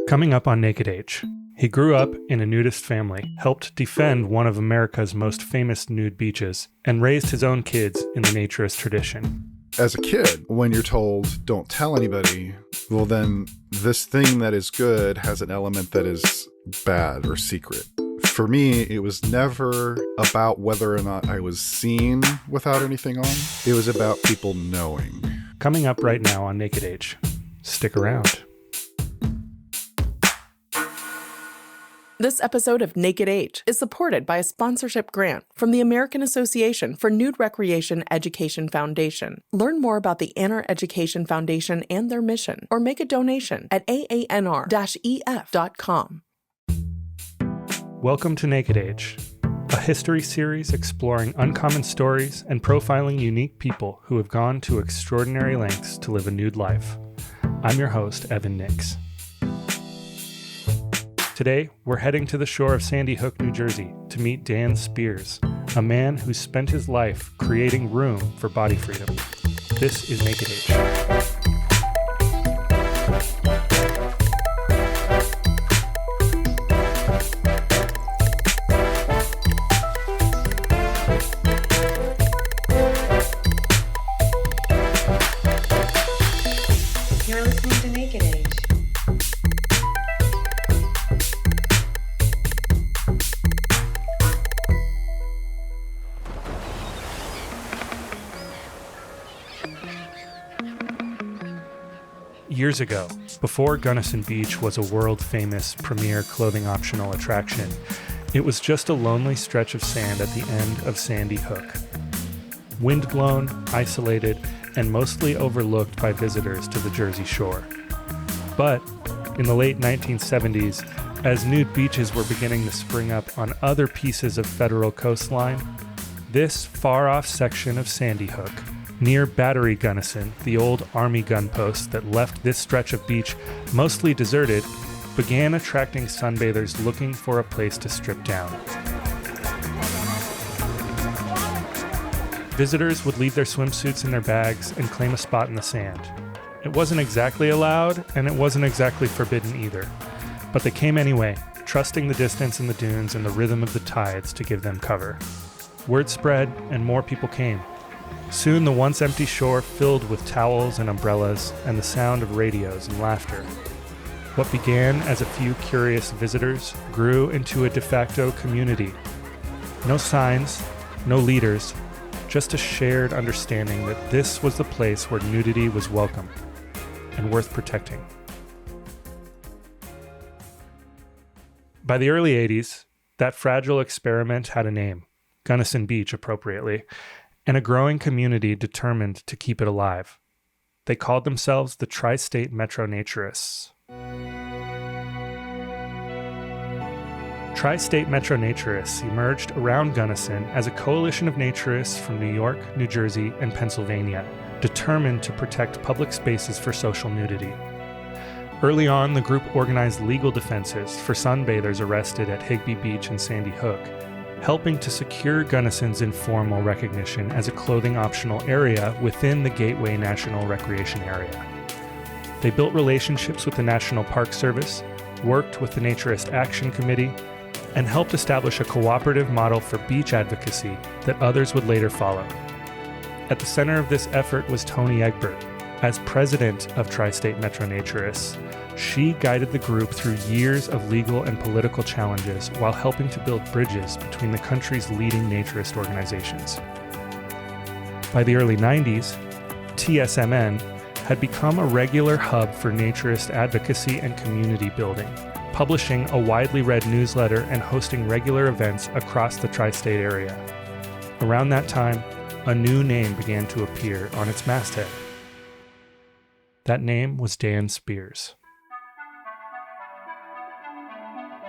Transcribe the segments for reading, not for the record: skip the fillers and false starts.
Coming up on Naked Age, he grew up in a nudist family, helped defend one of America's most famous nude beaches, and raised his own kids in the naturist tradition. As a kid, when you're told, don't tell anybody, well then this thing that is good has an element that is bad or secret. For me, it was never about whether or not I was seen without anything on. It was about people knowing. Coming up right now on Naked Age. Stick around. This episode of Naked Age is supported by a sponsorship grant from the American Association for Nude Recreation Education Foundation. Learn more about the ANR Education Foundation and their mission, or make a donation at aanr-ef.com. Welcome to Naked Age, a history series exploring uncommon stories and profiling unique people who have gone to extraordinary lengths to live a nude life. I'm your host, Evan Nix. Today, we're heading to the shore of Sandy Hook, New Jersey, to meet Dan Spears, a man who spent his life creating room for body freedom. This is Naked Age. You're listening to Naked Age. Years ago, before Gunnison Beach was a world-famous premier clothing optional attraction, it was just a lonely stretch of sand at the end of Sandy Hook. Wind-blown, isolated, and mostly overlooked by visitors to the Jersey Shore. But in the late 1970s, as nude beaches were beginning to spring up on other pieces of federal coastline, this far-off section of Sandy Hook, near Battery Gunnison, the old Army gun post that left this stretch of beach mostly deserted, began attracting sunbathers looking for a place to strip down. Visitors would leave their swimsuits in their bags and claim a spot in the sand. It wasn't exactly allowed, and it wasn't exactly forbidden either. But they came anyway, trusting the distance in the dunes and the rhythm of the tides to give them cover. Word spread, and more people came. Soon the once empty shore filled with towels and umbrellas and the sound of radios and laughter. What began as a few curious visitors grew into a de facto community. No signs, no leaders, just a shared understanding that this was the place where nudity was welcome and worth protecting. By the early 80s, that fragile experiment had a name, Gunnison Beach appropriately, and a growing community determined to keep it alive. They called themselves the Tri-State Metro Naturists. Tri-State Metro Naturists emerged around Gunnison as a coalition of naturists from New York, New Jersey, and Pennsylvania, determined to protect public spaces for social nudity. Early on, the group organized legal defenses for sunbathers arrested at Higbee Beach and Sandy Hook, helping to secure Gunnison's informal recognition as a clothing-optional area within the Gateway National Recreation Area. They built relationships with the National Park Service, worked with the Naturist Action Committee, and helped establish a cooperative model for beach advocacy that others would later follow. At the center of this effort was Toni Egbert. As president of Tri-State Metro Naturists, she guided the group through years of legal and political challenges while helping to build bridges between the country's leading naturist organizations. By the early 90s, TSMN had become a regular hub for naturist advocacy and community building, publishing a widely read newsletter and hosting regular events across the tri-state area. Around that time, a new name began to appear on its masthead. That name was Dan Spears.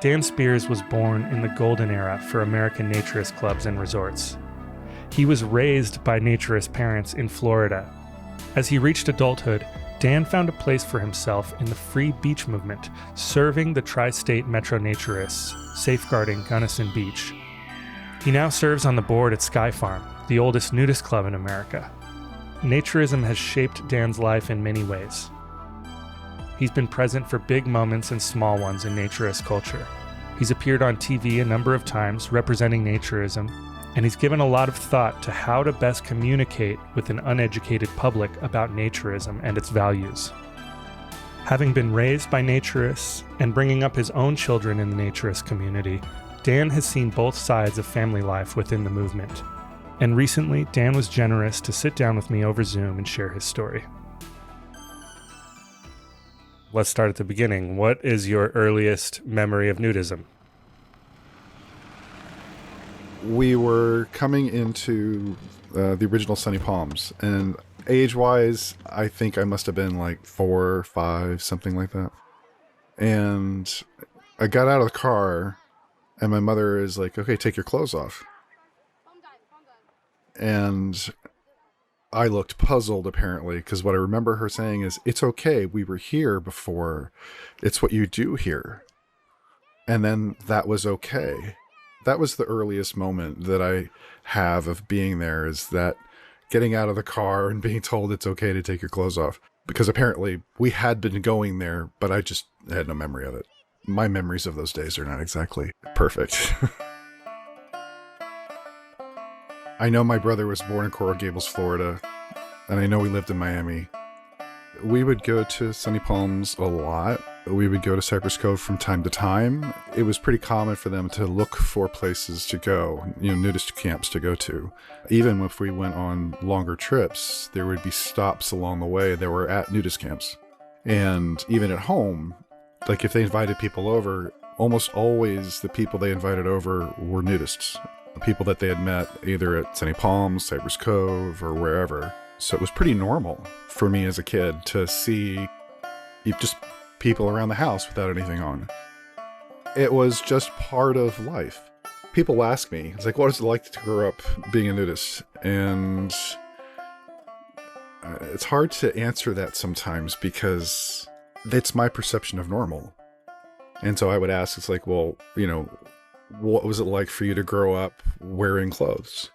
Dan Spears was born in the golden era for American naturist clubs and resorts. He was raised by naturist parents in Florida. As he reached adulthood, Dan found a place for himself in the free beach movement, serving the Tri-State Metro Naturists, safeguarding Gunnison Beach. He now serves on the board at Sky Farm, the oldest nudist club in America. Naturism has shaped Dan's life in many ways. He's been present for big moments and small ones in naturist culture. He's appeared on TV a number of times representing naturism, and he's given a lot of thought to how to best communicate with an uneducated public about naturism and its values. Having been raised by naturists and bringing up his own children in the naturist community, Dan has seen both sides of family life within the movement. And recently, Dan was generous to sit down with me over Zoom and share his story. Let's start at the beginning. What is your earliest memory of nudism? We were coming into the original Sunny Palms, and age-wise, I think I must have been like 4 or 5, something like that. And I got out of the car, and my mother is like, okay, take your clothes off. And I looked puzzled, apparently, because what I remember her saying is, it's okay, we were here before. It's what you do here. And then that was okay. That was the earliest moment that I have of being there, is that getting out of the car and being told it's okay to take your clothes off. Because apparently we had been going there, but I just had no memory of it. My memories of those days are not exactly perfect. I know my brother was born in Coral Gables, Florida, and I know we lived in Miami. We would go to Sunny Palms a lot. We would go to Cypress Cove from time to time. It was pretty common for them to look for places to go, nudist camps to go to. Even if we went on longer trips, there would be stops along the way that were at nudist camps. And even at home, like if they invited people over, almost always the people they invited over were nudists. People that they had met either at Sunny Palms, Cypress Cove, or wherever. So it was pretty normal for me as a kid to see just people around the house without anything on. It was just part of life. People ask me, it's like, what is it like to grow up being a nudist? And it's hard to answer that sometimes because it's my perception of normal. And so I would ask, it's like, well, what was it like for you to grow up wearing clothes?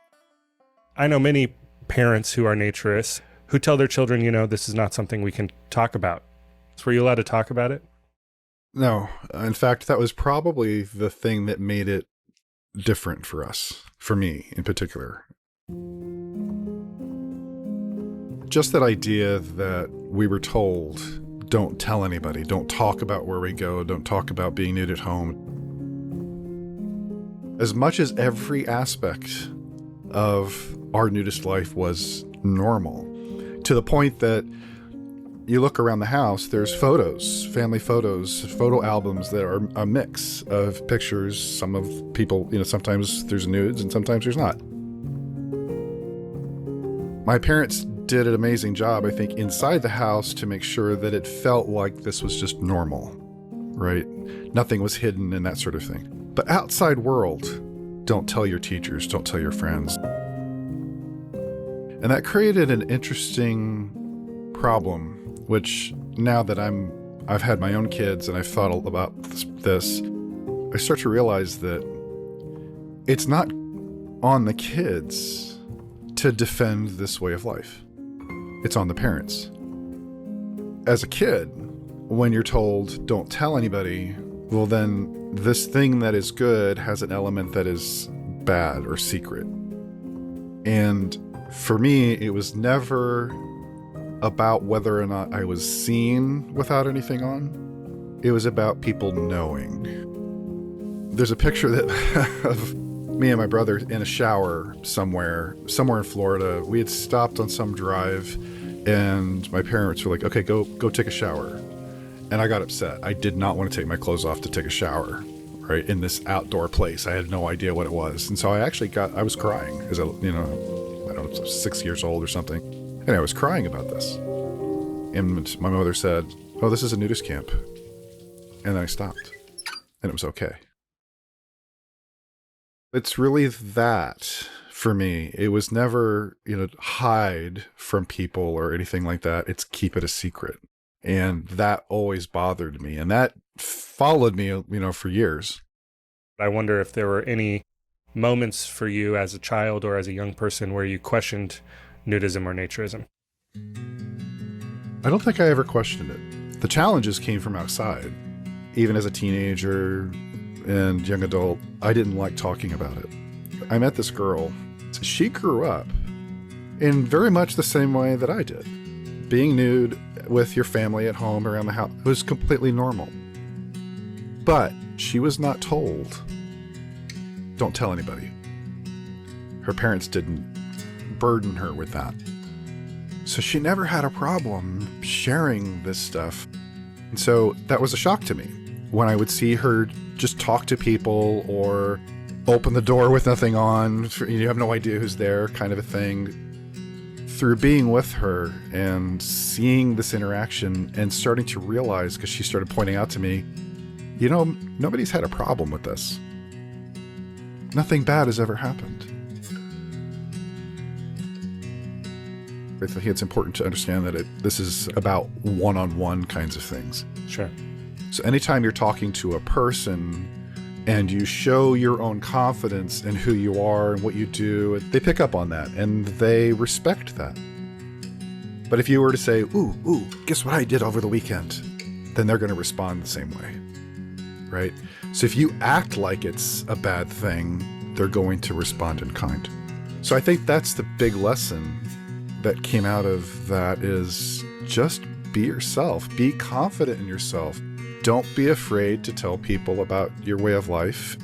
I know many parents who are naturists who tell their children, this is not something we can talk about. So were you allowed to talk about it? No. In fact, that was probably the thing that made it different for us, for me in particular. Just that idea that we were told, don't tell anybody, don't talk about where we go, don't talk about being nude at home. As much as every aspect of our nudist life was normal, to the point that you look around the house, there's photos, family photos, photo albums that are a mix of pictures. Some of people, sometimes there's nudes and sometimes there's not. My parents did an amazing job, I think, inside the house to make sure that it felt like this was just normal, right? Nothing was hidden and that sort of thing. But outside world, don't tell your teachers, don't tell your friends. And that created an interesting problem, which now that I've had my own kids and I've thought about this, I start to realize that it's not on the kids to defend this way of life. It's on the parents. As a kid, when you're told, don't tell anybody, well then this thing that is good has an element that is bad or secret. And for me, it was never about whether or not I was seen without anything on. It was about people knowing. There's a picture that of me and my brother in a shower somewhere in Florida. We had stopped on some drive and my parents were like, okay, go take a shower. And I got upset. I did not want to take my clothes off to take a shower, right? In this outdoor place. I had no idea what it was. And so I was crying as I don't know, 6 years old or something. And I was crying about this. And my mother said, oh, this is a nudist camp. And then I stopped. And it was okay. It's really that for me. It was never, hide from people or anything like that. It's keep it a secret. And that always bothered me. And that followed me, for years. I wonder if there were any moments for you as a child or as a young person where you questioned nudism or naturism. I don't think I ever questioned it. The challenges came from outside. Even as a teenager and young adult, I didn't like talking about it. I met this girl. She grew up in very much the same way that I did. Being nude with your family at home around the house was completely normal. But she was not told, don't tell anybody. Her parents didn't burden her with that. So she never had a problem sharing this stuff. And so that was a shock to me. When I would see her just talk to people or open the door with nothing on, you have no idea who's there, kind of a thing. Through being with her and seeing this interaction and starting to realize, because she started pointing out to me, you know, nobody's had a problem with this. Nothing bad has ever happened. I think it's important to understand that this is about one-on-one kinds of things. Sure. So anytime you're talking to a person and you show your own confidence in who you are and what you do, they pick up on that and they respect that. But if you were to say, ooh, guess what I did over the weekend? Then they're going to respond the same way, right? So if you act like it's a bad thing, they're going to respond in kind. So I think that's the big lesson that came out of that is just be yourself. Be confident in yourself. Don't be afraid to tell people about your way of life.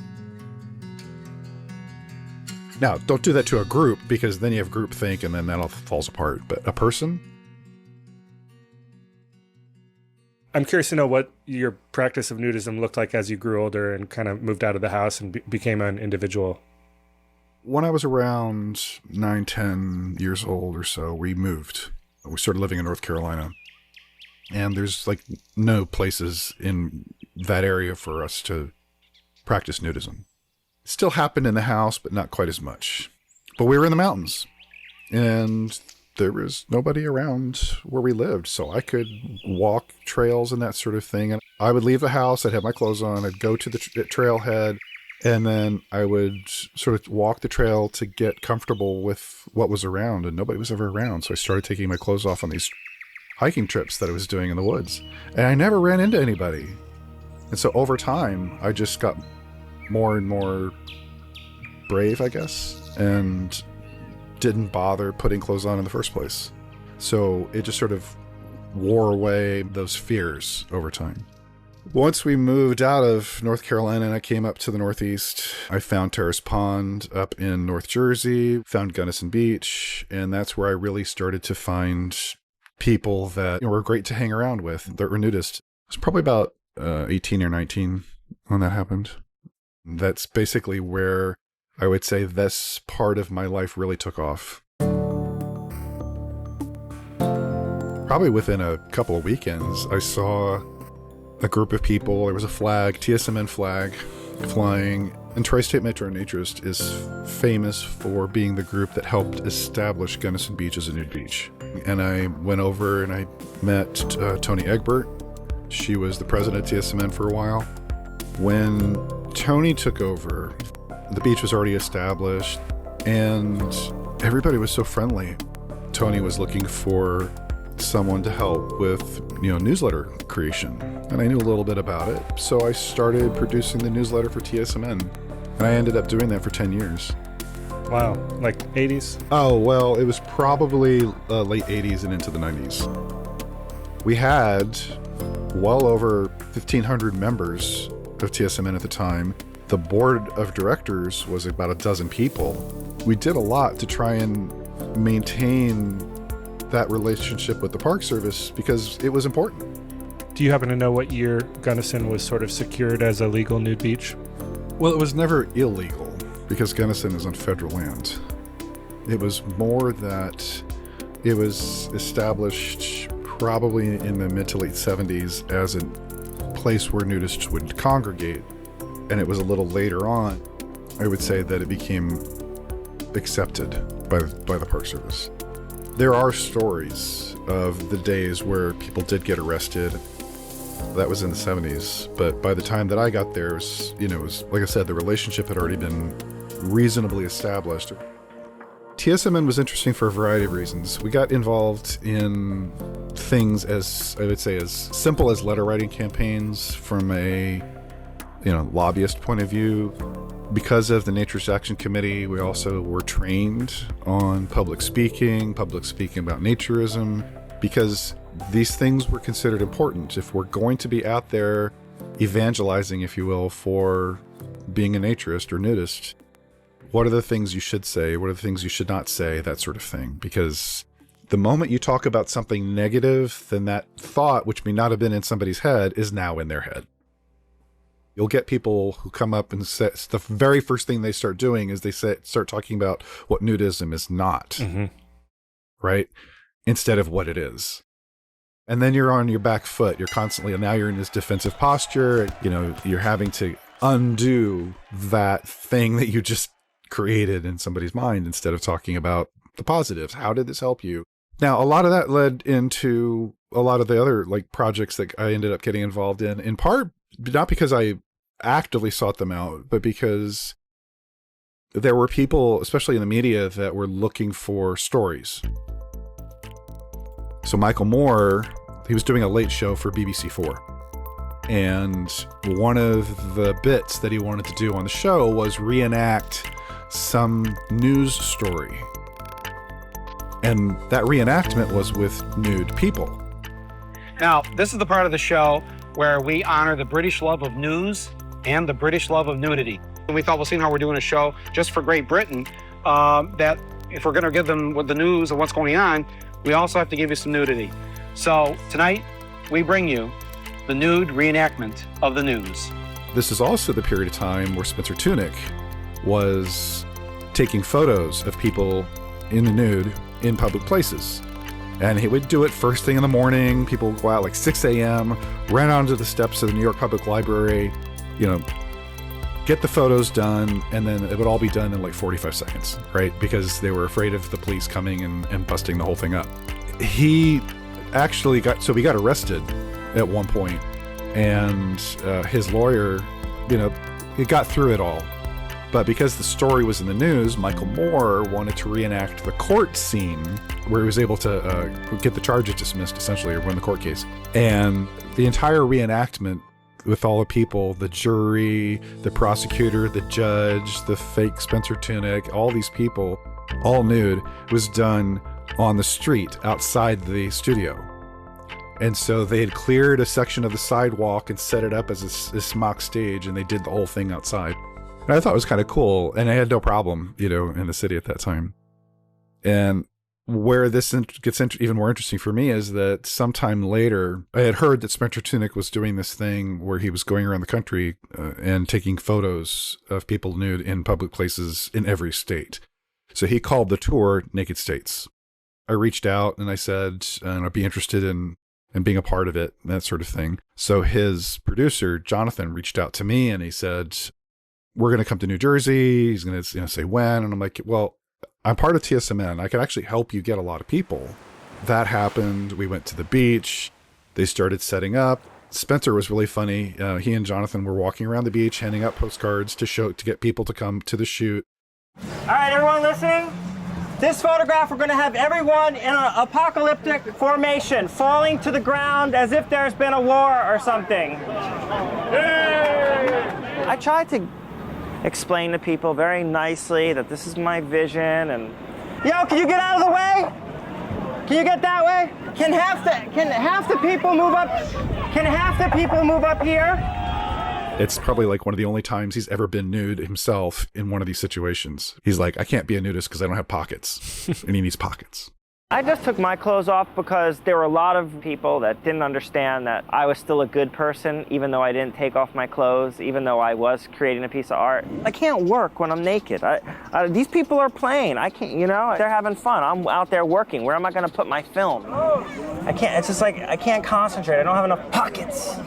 Now, don't do that to a group, because then you have groupthink and then that all falls apart. But a person? I'm curious to know what your practice of nudism looked like as you grew older and kind of moved out of the house and became an individual. When I was around 9, 10 years old or so, we moved. We started living in North Carolina. And there's like no places in that area for us to practice nudism. It still happened in the house, but not quite as much. But we were in the mountains and there was nobody around where we lived. So I could walk trails and that sort of thing. And I would leave the house. I'd have my clothes on. I'd go to the trailhead. And then I would sort of walk the trail to get comfortable with what was around. And nobody was ever around. So I started taking my clothes off on these hiking trips that I was doing in the woods. And I never ran into anybody. And so over time, I just got more and more brave, I guess, and didn't bother putting clothes on in the first place. So it just sort of wore away those fears over time. Once we moved out of North Carolina and I came up to the Northeast, I found Terrace Pond up in North Jersey, found Gunnison Beach, and that's where I really started to find people that were great to hang around with that were nudists. It was probably about 18 or 19 when that happened. That's basically where I would say this part of my life really took off. Probably within a couple of weekends, I saw a group of people. There was a flag, TSMN flag, flying. And Tri-State Metro Naturist is famous for being the group that helped establish Gunnison Beach as a nude beach. And I went over and I met Tony Egbert. She was the president of TSMN for a while. When Tony took over, the beach was already established and everybody was so friendly. Tony was looking for someone to help with, newsletter creation. And I knew a little bit about it. So I started producing the newsletter for TSMN. And I ended up doing that for 10 years. Wow. Like 80s? Oh, well, it was probably late 80s and into the 90s. We had well over 1,500 members of TSMN at the time. The board of directors was about a dozen people. We did a lot to try and maintain that relationship with the Park Service because it was important. Do you happen to know what year Gunnison was sort of secured as a legal nude beach? Well, it was never illegal because Gunnison is on federal land. It was more that it was established probably in the mid to late 70s as a place where nudists would congregate. And it was a little later on, I would say, that it became accepted by the Park Service. There are stories of the days where people did get arrested. That was in the 70s, but by the time that I got there, it was like I said, the relationship had already been reasonably established. TSMN was interesting for a variety of reasons. We got involved in things as, I would say, as simple as letter writing campaigns from a lobbyist point of view. Because of the Naturist Action Committee, we also were trained on public speaking about naturism, because these things were considered important. If we're going to be out there evangelizing, if you will, for being a naturist or nudist, what are the things you should say? What are the things you should not say? That sort of thing. Because the moment you talk about something negative, then that thought, which may not have been in somebody's head, is now in their head. You'll get people who come up and say, the very first thing they start doing is start talking about what nudism is not, right? Instead of what it is. And then you're on your back foot. You're constantly, now you're in this defensive posture. You're having to undo that thing that you just created in somebody's mind instead of talking about the positives. How did this help you? Now, a lot of that led into a lot of the other projects that I ended up getting involved in part, not because I actively sought them out, but because there were people, especially in the media, that were looking for stories. So Michael Moore, he was doing a late show for BBC4. And one of the bits that he wanted to do on the show was reenact some news story. And that reenactment was with nude people. Now, this is the part of the show where we honor the British love of news and the British love of nudity. And we thought, well, seeing how we're doing a show just for Great Britain, that if we're going to give them with the news of what's going on, we also have to give you some nudity. So tonight, we bring you the nude reenactment of the news. This is also the period of time where Spencer Tunick was taking photos of people in the nude in public places. And he would do it first thing in the morning. People would go out like 6 a.m., ran onto the steps of the New York Public Library, get the photos done, and then it would all be done in like 45 seconds, right? Because they were afraid of the police coming and busting the whole thing up. He actually we got arrested at one point, and his lawyer, he got through it all. But because the story was in the news, Michael Moore wanted to reenact the court scene where he was able to get the charges dismissed, essentially, or win the court case. And the entire reenactment with all the people, the jury, the prosecutor, the judge, the fake Spencer Tunick, all these people, all nude, was done on the street outside the studio. And so they had cleared a section of the sidewalk and set it up as this mock stage, and they did the whole thing outside. And I thought it was kind of cool, and I had no problem, in the city at that time. And where this gets even more interesting for me is that sometime later, I had heard that Spencer Tunick was doing this thing where he was going around the country and taking photos of people nude in public places in every state. So he called the tour Naked States. I reached out and I said, I'd be interested in being a part of it, that sort of thing. So his producer, Jonathan, reached out to me and he said, we're going to come to New Jersey. He's going to say when. And I'm like, well, I'm part of TSMN. I can actually help you get a lot of people. That happened. We went to the beach. They started setting up. Spencer was really funny. He and Jonathan were walking around the beach, handing out postcards to get people to come to the shoot. All right, everyone listening? This photograph, we're going to have everyone in an apocalyptic formation, falling to the ground as if there's been a war or something. Yay! I tried to explain to people very nicely that this is my vision and... Yo, can you get out of the way? Can you get that way? Can half the people move up? Can half the people move up here? It's probably like one of the only times he's ever been nude himself in one of these situations. He's like, I can't be a nudist because I don't have pockets. And he needs pockets. I just took my clothes off because there were a lot of people that didn't understand that I was still a good person, even though I didn't take off my clothes, even though I was creating a piece of art. I can't work when I'm naked. These people are playing. I can't, they're having fun. I'm out there working. Where am I going to put my film? I can't, it's just like, I can't concentrate. I don't have enough pockets.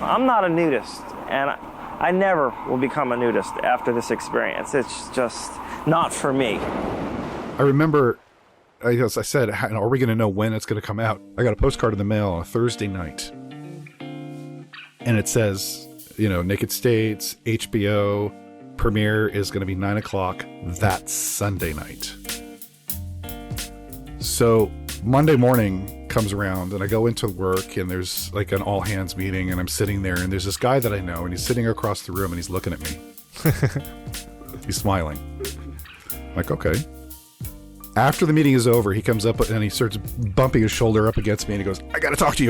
I'm not a nudist, and I never will become a nudist after this experience. It's just not for me. I remember... As I said, are we going to know when it's going to come out? I got a postcard in the mail on a Thursday night. And it says, Naked States, HBO, premiere is going to be 9 o'clock that Sunday night. So Monday morning comes around and I go into work and there's like an all hands meeting and I'm sitting there and there's this guy that I know and he's sitting across the room and he's looking at me. He's smiling. I'm like, okay. After the meeting is over, he comes up and he starts bumping his shoulder up against me and he goes, I got to talk to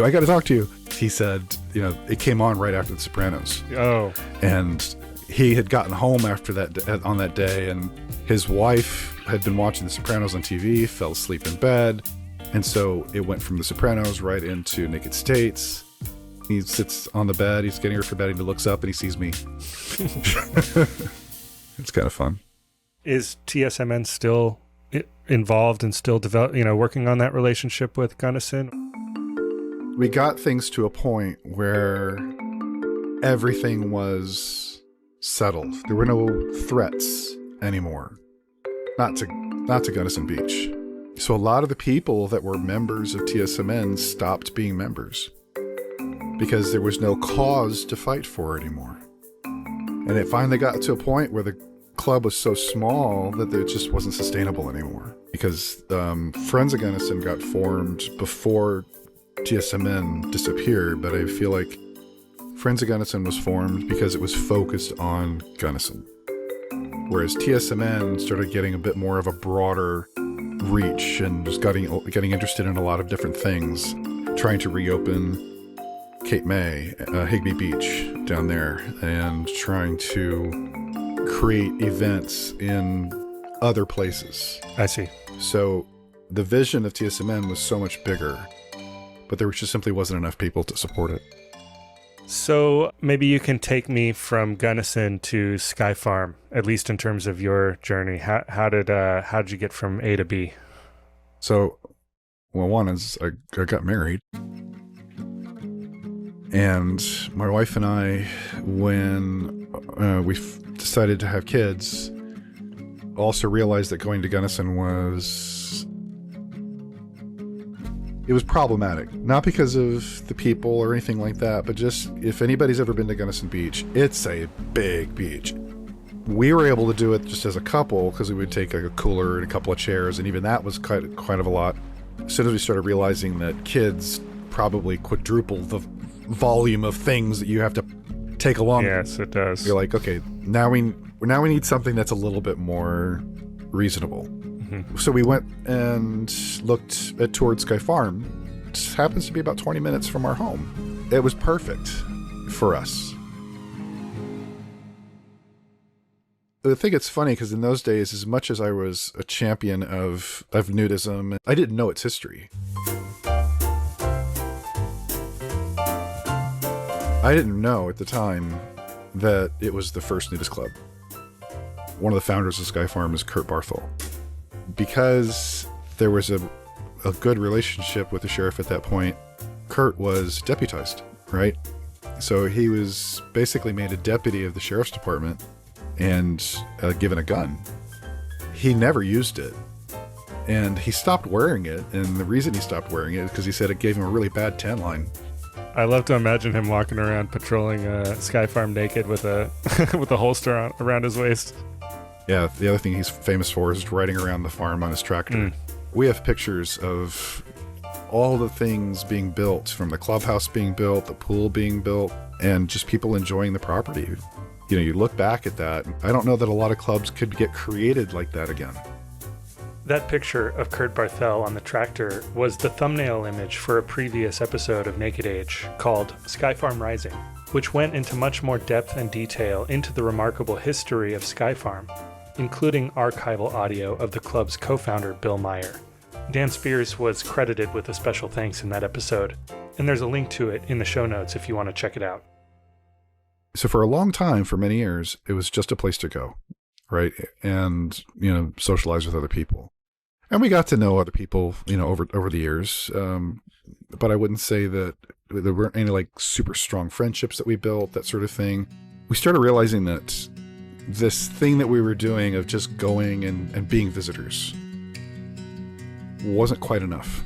you. He said, it came on right after The Sopranos. Oh. And he had gotten home after that, on that day, and his wife had been watching The Sopranos on TV, fell asleep in bed. And so it went from The Sopranos right into Naked States. He sits on the bed, he's getting her for bed, and he looks up and he sees me. It's kind of fun. Is TSMN still involved and still working on that relationship with Gunnison? We got things to a point where everything was settled. There were no threats anymore. Not to Gunnison Beach. So a lot of the people that were members of TSMN stopped being members because there was no cause to fight for anymore. And it finally got to a point where the club was so small that it just wasn't sustainable anymore, because Friends of Gunnison got formed before TSMN disappeared, but I feel like Friends of Gunnison was formed because it was focused on Gunnison, whereas TSMN started getting a bit more of a broader reach and just getting interested in a lot of different things, trying to reopen Cape May, Higbee Beach down there, and trying to create events in other places. I see. So the vision of TSMN was so much bigger, but there just simply wasn't enough people to support it. So maybe you can take me from Gunnison to Sky Farm, at least in terms of your journey. How did you get from A to B? So, well, one is I got married. And my wife and I, when we decided to have kids, also realized that going to Gunnison was problematic. Not because of the people or anything like that, but just if anybody's ever been to Gunnison Beach, it's a big beach. We were able to do it just as a couple because we would take like a cooler and a couple of chairs, and even that was quite of a lot. As soon as we started realizing that kids probably quadruple the volume of things that you have to take along. Yes, it does. You're like, okay, now we need something that's a little bit more reasonable. Mm-hmm. So we went and toured Sky Farm. It happens to be about 20 minutes from our home. It was perfect for us. I think it's funny because in those days, as much as I was a champion of nudism, I didn't know its history. I didn't know at the time that it was the first nudist club. One of the founders of Sky Farm is Kurt Barthel. Because there was a good relationship with the sheriff at that point, Kurt was deputized, right? So he was basically made a deputy of the sheriff's department and given a gun. He never used it. And he stopped wearing it. And the reason he stopped wearing it is because he said it gave him a really bad tan line. I love to imagine him walking around patrolling Sky Farm naked with a with a holster around his waist. Yeah, the other thing he's famous for is riding around the farm on his tractor. We have pictures of all the things being built, from the clubhouse being built, the pool being built, and just people enjoying the property. You look back at that. I don't know that a lot of clubs could get created like that again. That picture of Kurt Barthel on the tractor was the thumbnail image for a previous episode of Naked Age called Sky Farm Rising, which went into much more depth and detail into the remarkable history of Sky Farm, including archival audio of the club's co-founder, Bill Meyer. Dan Spears was credited with a special thanks in that episode, and there's a link to it in the show notes if you want to check it out. So for a long time, for many years, it was just a place to go, right? And, socialize with other people. And we got to know other people, over the years. But I wouldn't say that there weren't any like super strong friendships that we built, that sort of thing. We started realizing that this thing that we were doing of just going and being visitors wasn't quite enough.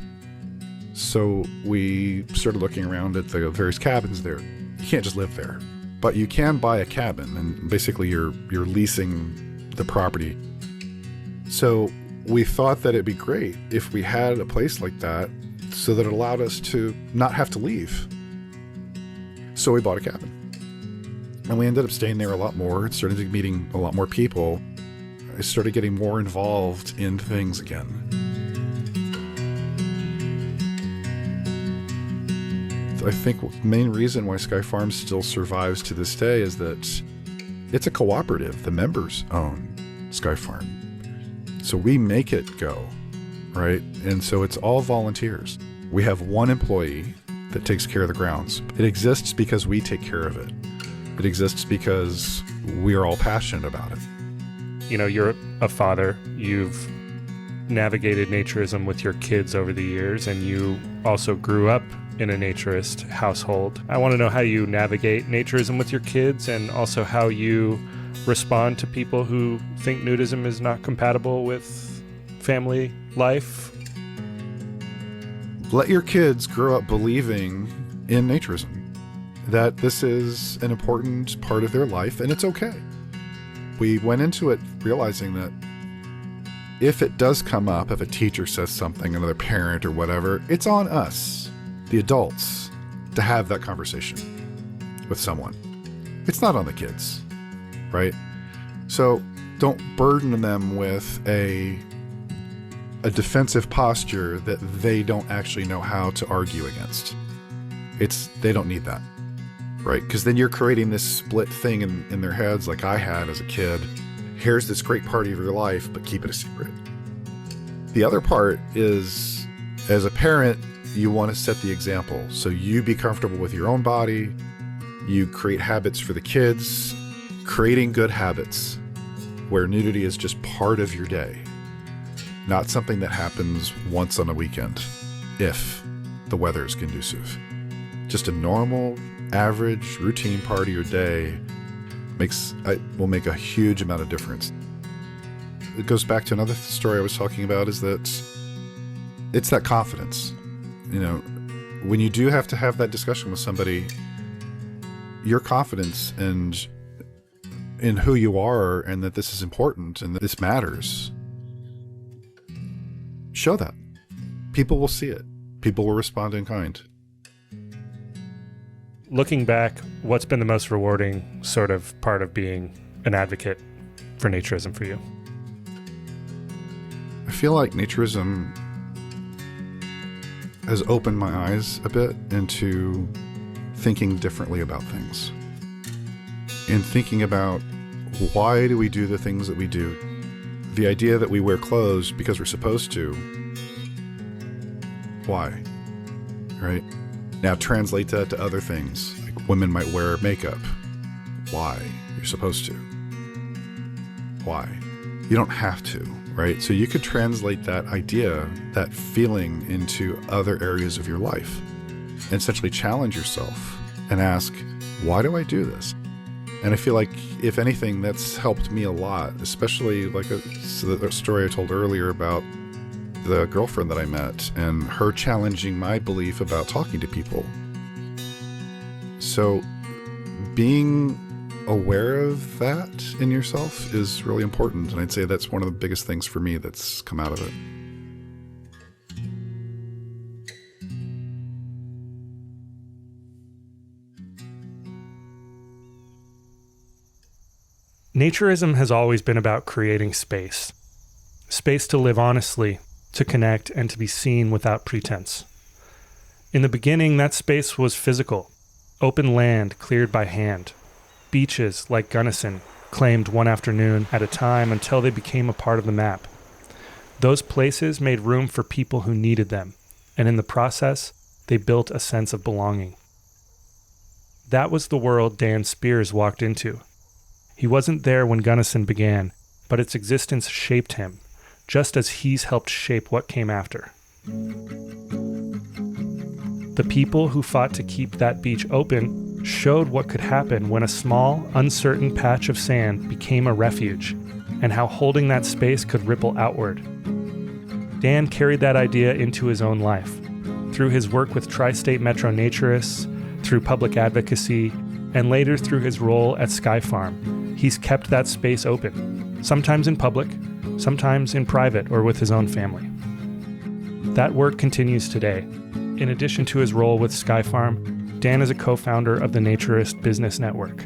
So we started looking around at the various cabins there. You can't just live there, but you can buy a cabin, and basically you're leasing the property. So we thought that it'd be great if we had a place like that so that it allowed us to not have to leave. So we bought a cabin. And we ended up staying there a lot more, started meeting a lot more people. I started getting more involved in things again. I think the main reason why Sky Farm still survives to this day is that it's a cooperative. The members own Sky Farm. So we make it go, right? And so it's all volunteers. We have one employee that takes care of the grounds. It exists because we take care of it. It exists because we are all passionate about it. You know, you're a father. You've navigated naturism with your kids over the years, and you also grew up in a naturist household. I want to know how you navigate naturism with your kids, and also how you respond to people who think nudism is not compatible with family life. Let your kids grow up believing in naturism, that this is an important part of their life, and it's okay. We went into it realizing that if it does come up, if a teacher says something, another parent or whatever, it's on us, the adults, to have that conversation with someone. It's not on the kids, right? So don't burden them with a defensive posture that they don't actually know how to argue against. They don't need that, right? Because then you're creating this split thing in their heads like I had as a kid. Here's this great part of your life, but keep it a secret. The other part is, as a parent, you want to set the example. So you be comfortable with your own body. You create habits for the kids, creating good habits where nudity is just part of your day, not something that happens once on a weekend, if the weather is conducive. Just a normal, average, routine part of your day will make a huge amount of difference. It goes back to another story I was talking about, is that it's that confidence. You know, when you do have to have that discussion with somebody, your confidence and in who you are, and that this is important and that this matters, show that. People will see it. People will respond in kind. Looking back, what's been the most rewarding sort of part of being an advocate for naturism for you? I feel like naturism has opened my eyes a bit into thinking differently about things, and thinking about why do we do the things that we do. The idea that we wear clothes because we're supposed to. Why? Right? Now translate that to other things. Like women might wear makeup. Why? You're supposed to. Why? You don't have to, right? So you could translate that idea, that feeling, into other areas of your life, and essentially challenge yourself and ask, why do I do this? And I feel like, if anything, that's helped me a lot, especially like the story I told earlier about the girlfriend that I met and her challenging my belief about talking to people. So being aware of that in yourself is really important. And I'd say that's one of the biggest things for me that's come out of it. Naturism has always been about creating space. Space to live honestly, to connect, and to be seen without pretense. In the beginning, that space was physical. Open land cleared by hand. Beaches like Gunnison, claimed one afternoon at a time until they became a part of the map. Those places made room for people who needed them, and in the process, they built a sense of belonging. That was the world Dan Spears walked into. He wasn't there when Gunnison began, but its existence shaped him, just as he's helped shape what came after. The people who fought to keep that beach open showed what could happen when a small, uncertain patch of sand became a refuge, and how holding that space could ripple outward. Dan carried that idea into his own life, through his work with Tri-State Metro Naturists, through public advocacy, and later through his role at Sky Farm. He's kept that space open, sometimes in public, sometimes in private or with his own family. That work continues today. In addition to his role with Sky Farm, Dan is a co-founder of the Naturist Business Network,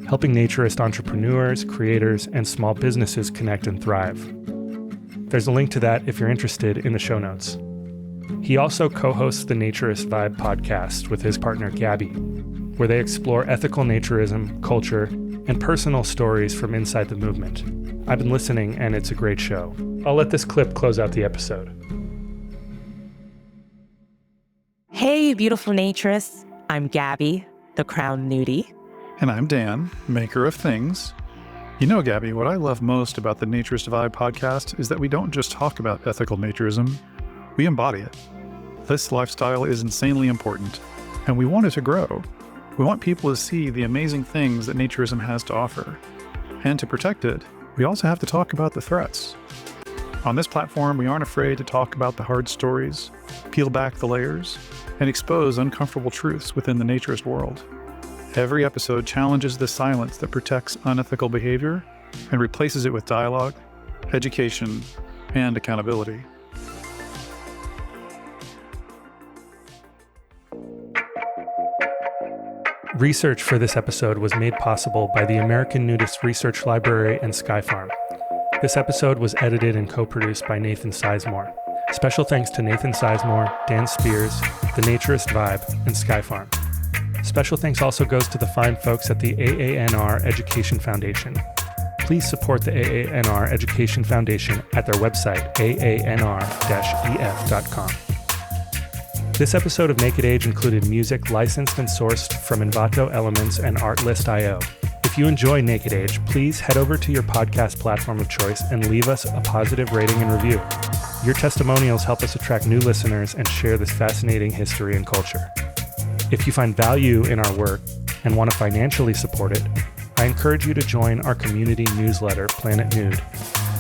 helping naturist entrepreneurs, creators, and small businesses connect and thrive. There's a link to that if you're interested in the show notes. He also co-hosts the Naturist Vibe podcast with his partner Gabby, where they explore ethical naturism, culture, and personal stories from inside the movement. I've been listening, and it's a great show. I'll let this clip close out the episode. Hey, beautiful naturists. I'm Gabby, the Crown Nudie. And I'm Dan, maker of things. You know, Gabby, what I love most about the Naturist Vibe podcast is that we don't just talk about ethical naturism, we embody it. This lifestyle is insanely important, and we want it to grow. We want people to see the amazing things that naturism has to offer. And to protect it, we also have to talk about the threats. On this platform, we aren't afraid to talk about the hard stories, peel back the layers, and expose uncomfortable truths within the naturist world. Every episode challenges the silence that protects unethical behavior and replaces it with dialogue, education, and accountability. Research for this episode was made possible by the American Nudist Research Library and Sky Farm. This episode was edited and co-produced by Nathan Sizemore. Special thanks to Nathan Sizemore, Dan Spears, The Naturist Vibe, and Sky Farm. Special thanks also goes to the fine folks at the AANR Education Foundation. Please support the AANR Education Foundation at their website, aanr-ef.com. This episode of Naked Age included music licensed and sourced from Envato Elements and Artlist.io. If you enjoy Naked Age, please head over to your podcast platform of choice and leave us a positive rating and review. Your testimonials help us attract new listeners and share this fascinating history and culture. If you find value in our work and want to financially support it, I encourage you to join our community newsletter, Planet Nude.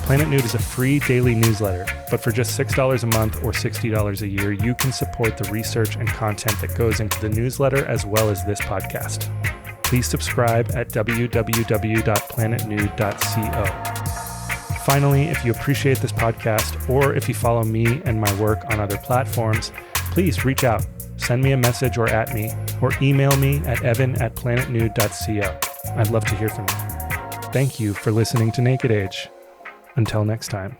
Planet Nude is a free daily newsletter, but for just $6 a month or $60 a year, you can support the research and content that goes into the newsletter as well as this podcast. Please subscribe at www.planetnude.co. Finally, if you appreciate this podcast or if you follow me and my work on other platforms, please reach out. Send me a message or at me, or email me at evan@planetnude.co. I'd love to hear from you. Thank you for listening to Naked Age. Until next time.